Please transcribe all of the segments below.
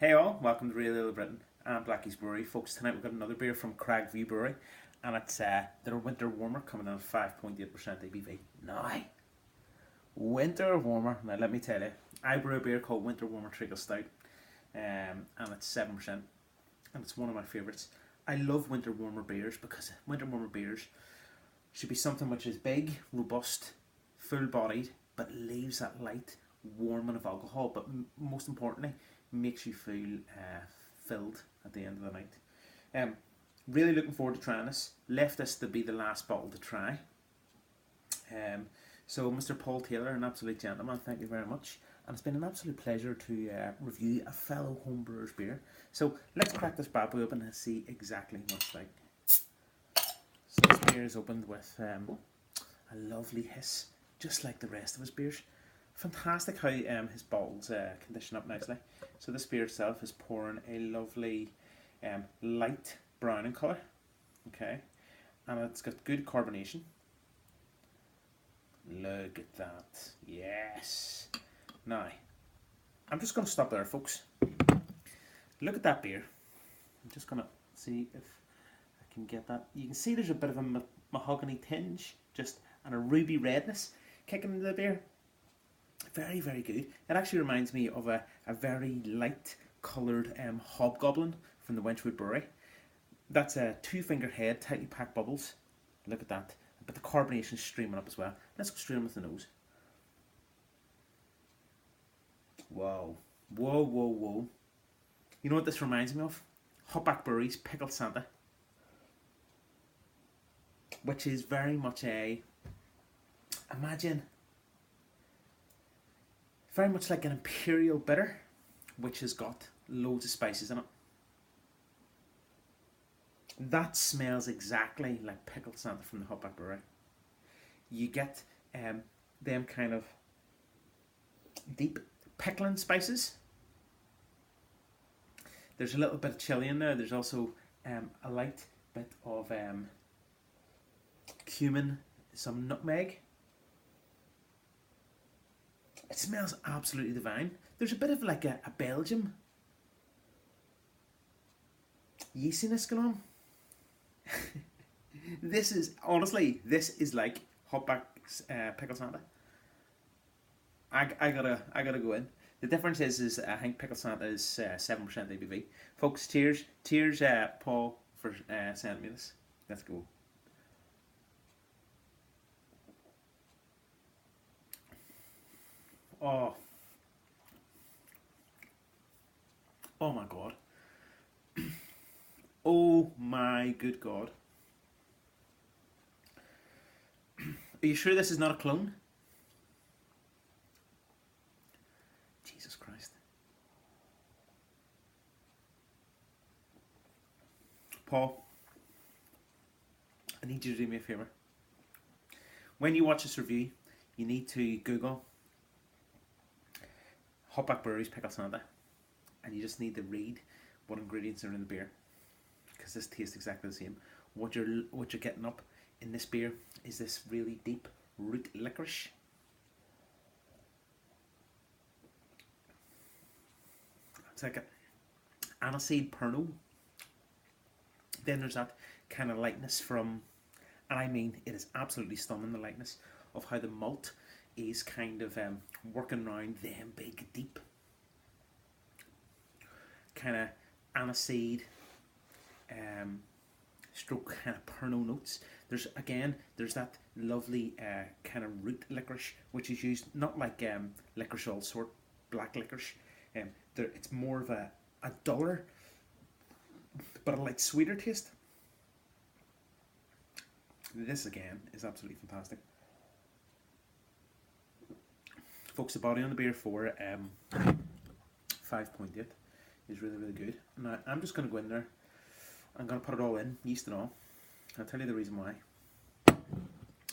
Hey all, welcome to Real Little Britain and Blackie's Brewery. Folks, tonight we've got another beer from Crag Brewery, and it's their winter warmer coming in at 5.8% ABV. Now, winter warmer, now let me tell you, I brew a beer called Winter Warmer Treacle Stout, and it's 7%, and it's one of my favourites. I love winter warmer beers because winter warmer beers should be something which is big, robust, full bodied, but leaves that light warming of alcohol, but most importantly, makes you feel filled at the end of the night. Really looking forward to trying this. Left this to be the last bottle to try. So, Mr. Paul Taylor, an absolute gentleman, thank you very much. And it's been an absolute pleasure to review a fellow homebrewer's beer. So, let's crack this bad boy open and see exactly what it's like. So, this beer is opened with a lovely hiss, just like the rest of his beers. Fantastic how his bottles condition up nicely. So this beer itself is pouring a lovely light brown in colour. Okay, and it's got good carbonation. Look at that. Yes. Now, I'm just going to stop there, folks. Look at that beer. I'm just going to see if I can get that. You can see there's a bit of a mahogany tinge, just and a ruby redness kicking into the beer. Very, very good. It actually reminds me of a very light coloured hobgoblin from the Wenchwood Brewery. That's a 2-finger head, tightly packed bubbles. Look at that. But the carbonation is streaming up as well. Let's go straight in with the nose. Whoa. Whoa, whoa, whoa. You know what this reminds me of? Hopback Brewery's Pickled Santa. Which is very much imagine, very much like an imperial bitter, which has got loads of spices in it. That smells exactly like Pickled Santa from the Hopback Brewery. You get them kind of deep pickling spices. There's a little bit of chili in there. There's also a light bit of cumin, some nutmeg. It smells absolutely divine. There's a bit of like a Belgium yeastiness going on. This is like Hopback's Pickled Santa. I gotta go in. The difference is I think Pickled Santa is 7% ABV. Folks, cheers, Paul, for sending me this. Let's go. Oh, oh my god. Oh my good god. Are you sure this is not a clone? Jesus Christ. Paul, I need you to do me a favour. When you watch this review, you need to Google Hopback Brewery's Pickled Santa, and you just need to read what ingredients are in the beer, because this tastes exactly the same. What you're getting up in this beer is this really deep root licorice. It's like an aniseed Pernod. Then there's that kind of lightness from, and I mean it is absolutely stunning, the lightness of how the malt is kind of working around them big deep kind of aniseed stroke kind of Pernod notes. There's that lovely kind of root licorice, which is used not like licorice all sort, black licorice. It's more of a duller but a light sweeter taste. This again is absolutely fantastic. Folks, the body on the beer for 5.8 is really, really good. Now, I'm just going to go in there. I'm going to put it all in, yeast and all. I'll tell you the reason why.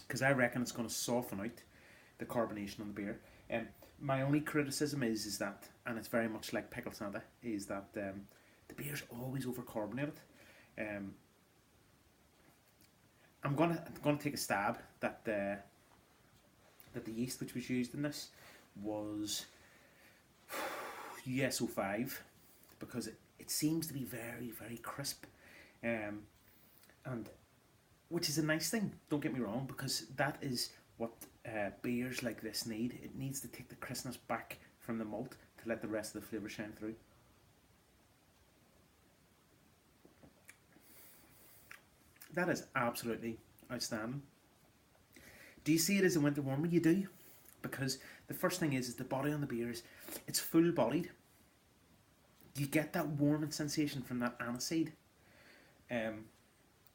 Because I reckon it's going to soften out the carbonation on the beer. My only criticism is that, and it's very much like Pickled Santa, is that the beer's always over-carbonated. I'm gonna take a stab that the yeast which was used in this was USO5 because it seems to be very, very crisp, and which is a nice thing. Don't get me wrong, because that is what beers like this need. It needs to take the crispness back from the malt to let the rest of the flavour shine through. That is absolutely outstanding. Do you see it as a winter warmer? You do, because the first thing is the body on the beer is it's full bodied. You get that warming sensation from that aniseed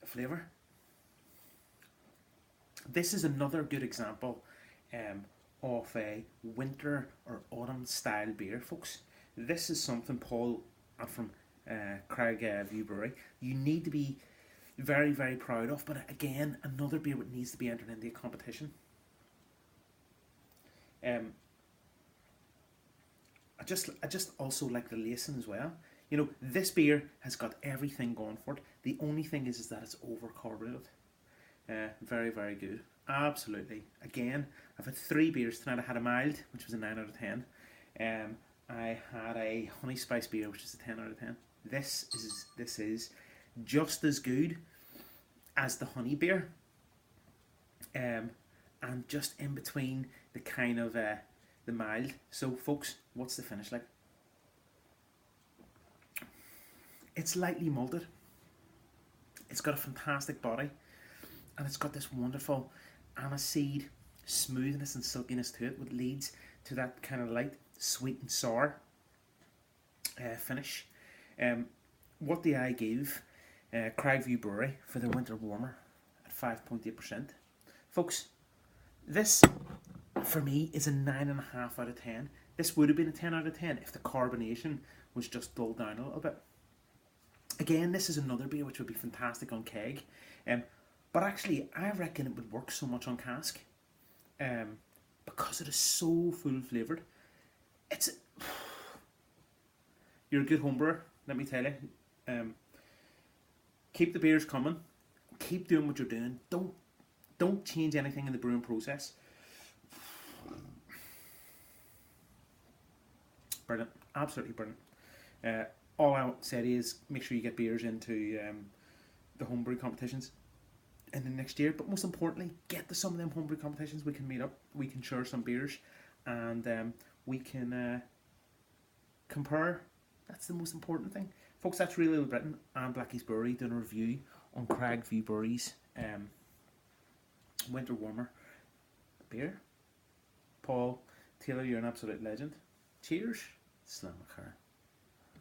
flavour. This is another good example of a winter or autumn style beer, folks. This is something Paul from Crag Brewery you need to be very, very proud of. But again, another beer that needs to be entered into a competition. I just also like the lacing as well. You know, this beer has got everything going for it. The only thing is that it's over carbonated. Very, very good. Absolutely. Again, I've had 3 beers tonight. I had a mild, which was a 9 out of 10. I had a honey spice beer, which is a 10 out of 10. This is just as good as the honey beer, and just in between the kind of the mild. So, folks, what's the finish like? It's lightly malted. It's got a fantastic body, and it's got this wonderful aniseed smoothness and silkiness to it, which leads to that kind of light sweet and sour finish. What do I give Crag Brewery for their winter warmer at 5.8%? Folks, this for me is a 9.5 out of 10. This would have been a 10 out of 10 if the carbonation was just dulled down a little bit. Again, this is another beer which would be fantastic on keg, but actually I reckon it would work so much on cask, because it is so full flavoured. You're a good home brewer, let me tell you. Keep the beers coming. Keep doing what you're doing. Don't change anything in the brewing process. Brilliant, absolutely brilliant. All I would say is make sure you get beers into the homebrew competitions in the next year. But most importantly, get to some of them homebrew competitions. We can meet up. We can share some beers, and we can compare. That's the most important thing, folks. That's Really Little Britain and Blackie's Brewery doing a review on Crag Brewery's winter warmer beer. Paul Taylor, you're an absolute legend. Cheers, Slam McCarr.